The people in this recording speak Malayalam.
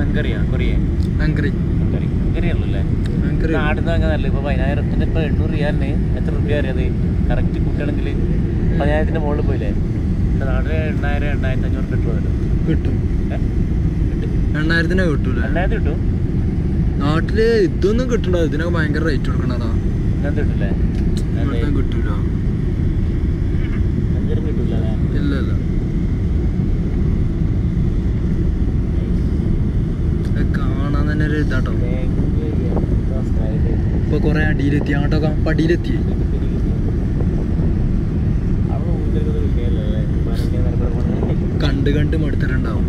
ഹംഗറിയാ കൊറിയ ഹംഗറി ഹംഗറിയല്ലേ നാട്ടിൽ നിന്ന് നല്ല ഇപ്പോൾ 10,000 ഇപ്പോൾ 800 റിയാലിന് എത്ര റുപ്യ അറിയാതെ കറക്റ്റ് കൂട്ടുകയാണെങ്കിൽ 10,000 മുകളിൽ പോയില്ലേ എൻ്റെ നാട്ടിൽ 8,000-8,500 കിട്ടുമല്ലോ കിട്ടും 8,000 കിട്ടൂല 8,000 കിട്ടും നാട്ടില് ഇതൊന്നും കിട്ടണ്ട ഇതിനൊക്കെ ഭയങ്കര റേറ്റ് കൊടുക്കണതാ ഇങ്ങനത്തെ കിട്ടില്ലേ കിട്ടൂല കിട്ടൂല ഇല്ല ഇല്ല കാണാൻ തന്നെ ഒരു ഇതാട്ടോ ഇപ്പൊ കൊറേ അടിയിലെത്തി അങ്ങോട്ടൊക്കെ അടിയിലെത്തി കണ്ട് മടുത്തിട്ടുണ്ടാവും